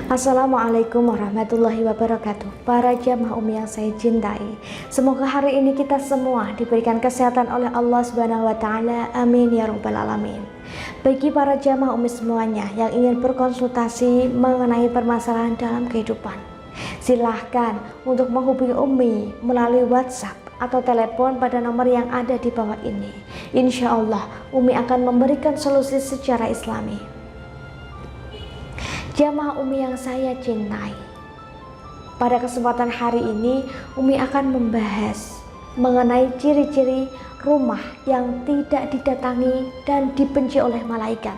Assalamualaikum warahmatullahi wabarakatuh. Para jamaah Umi yang saya cintai, semoga hari ini kita semua diberikan kesehatan oleh Allah Subhanahu wa taala. Amin ya rabbal alamin. Bagi para jamaah Umi semuanya yang ingin berkonsultasi mengenai permasalahan dalam kehidupan, silahkan untuk menghubungi Umi melalui WhatsApp atau telepon pada nomor yang ada di bawah ini. Insya Allah Umi akan memberikan solusi secara Islami. Jamaah Umi yang saya cintai, pada kesempatan hari ini Umi akan membahas mengenai ciri-ciri rumah yang tidak didatangi dan dibenci oleh malaikat.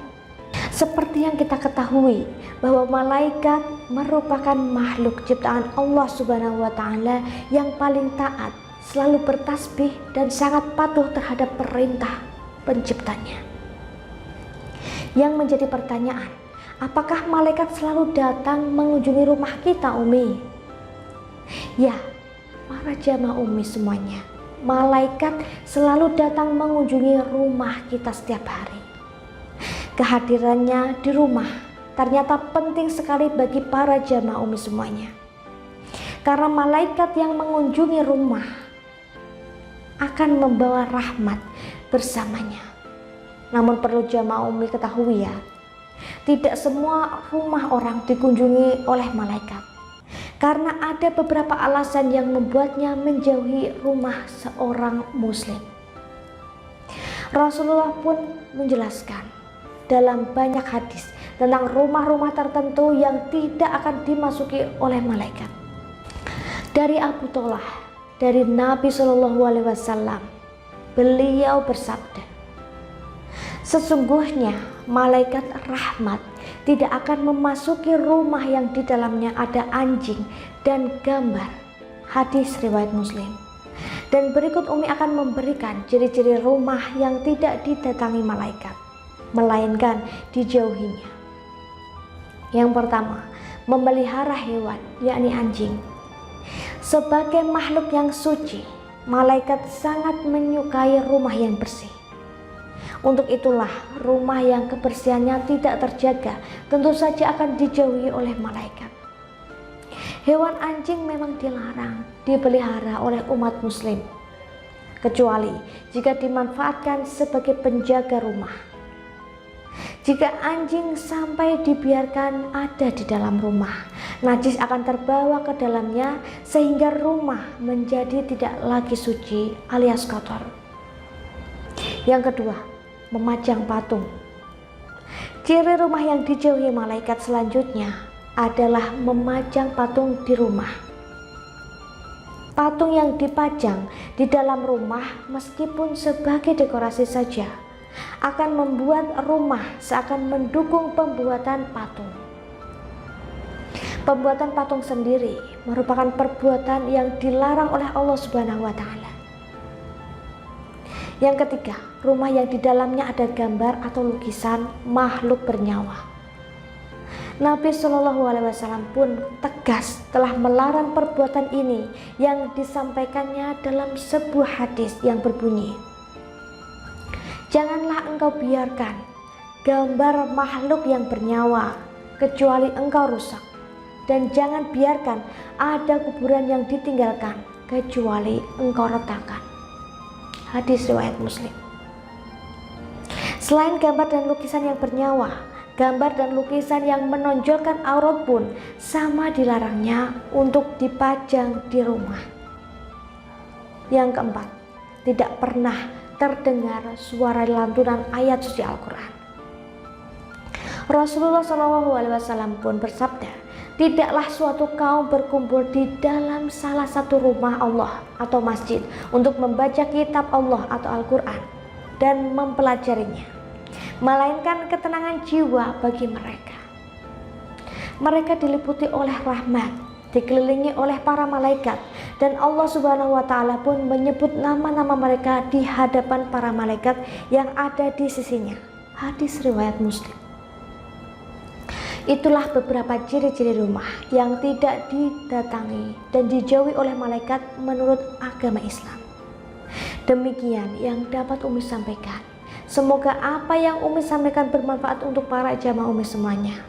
Seperti yang kita ketahui bahwa malaikat merupakan makhluk ciptaan Allah Subhanahu wa taala yang paling taat, selalu bertasbih dan sangat patuh terhadap perintah penciptanya. Yang menjadi pertanyaan, apakah malaikat selalu datang mengunjungi rumah kita, Umi? Ya, para jamaah Umi semuanya, malaikat selalu datang mengunjungi rumah kita setiap hari. Kehadirannya di rumah ternyata penting sekali bagi para jamaah Umi semuanya. Karena malaikat yang mengunjungi rumah akan membawa rahmat bersamanya. Namun perlu jamaah Umi ketahui ya, tidak semua rumah orang dikunjungi oleh malaikat, karena ada beberapa alasan yang membuatnya menjauhi rumah seorang muslim. Rasulullah pun menjelaskan dalam banyak hadis tentang rumah-rumah tertentu yang tidak akan dimasuki oleh malaikat. Dari Abu Talha, dari Nabi Shallallahu Alaihi Wasallam, beliau bersabda, sesungguhnya malaikat rahmat tidak akan memasuki rumah yang di dalamnya ada anjing dan gambar. Hadis riwayat Muslim. Dan berikut Umi akan memberikan ciri-ciri rumah yang tidak didatangi malaikat, melainkan dijauhinya. Yang pertama, memelihara hewan, yakni anjing. Sebagai makhluk yang suci, malaikat sangat menyukai rumah yang bersih. Untuk itulah rumah yang kebersihannya tidak terjaga tentu saja akan dijauhi oleh malaikat. Hewan anjing memang dilarang dipelihara oleh umat muslim, kecuali jika dimanfaatkan sebagai penjaga rumah. Jika anjing sampai dibiarkan ada di dalam rumah, najis akan terbawa ke dalamnya sehingga rumah menjadi tidak lagi suci alias kotor. Yang kedua, memajang patung. Ciri rumah yang dijauhi malaikat selanjutnya adalah memajang patung di rumah. Patung yang dipajang di dalam rumah meskipun sebagai dekorasi saja akan membuat rumah seakan mendukung pembuatan patung. Pembuatan patung sendiri merupakan perbuatan yang dilarang oleh Allah Subhanahu wa taala. Yang ketiga, rumah yang di dalamnya ada gambar atau lukisan makhluk bernyawa. Nabi Shallallahu Alaihi Wasallam pun tegas telah melarang perbuatan ini yang disampaikannya dalam sebuah hadis yang berbunyi, janganlah engkau biarkan gambar makhluk yang bernyawa kecuali engkau rusak, dan jangan biarkan ada kuburan yang ditinggalkan kecuali engkau retakan. Hadis riwayat Muslim. Selain gambar dan lukisan yang bernyawa, gambar dan lukisan yang menonjolkan aurat pun sama dilarangnya untuk dipajang di rumah. Yang keempat, tidak pernah terdengar suara lantunan ayat suci Al-Quran. Rasulullah SAW pun bersabda, tidaklah suatu kaum berkumpul di dalam salah satu rumah Allah atau masjid untuk membaca kitab Allah atau Al-Quran dan mempelajarinya, melainkan ketenangan jiwa bagi mereka. Mereka diliputi oleh rahmat, dikelilingi oleh para malaikat, dan Allah Subhanahu wa taala pun menyebut nama-nama mereka di hadapan para malaikat yang ada di sisinya. Hadis riwayat Muslim. Itulah beberapa ciri-ciri rumah yang tidak didatangi dan dijauhi oleh malaikat menurut agama Islam. Demikian yang dapat Umi sampaikan. Semoga apa yang Umi sampaikan bermanfaat untuk para jamaah Umi semuanya.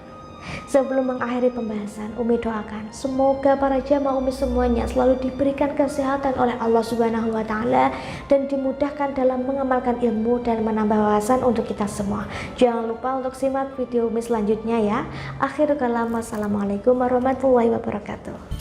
Sebelum mengakhiri pembahasan, Umi doakan semoga para jamaah Umi semuanya selalu diberikan kesehatan oleh Allah Subhanahu wa Ta'ala dan dimudahkan dalam mengamalkan ilmu dan menambah wawasan untuk kita semua. Jangan lupa untuk simak video Umi selanjutnya ya. Akhirul kalam, wassalamualaikum warahmatullahi wabarakatuh.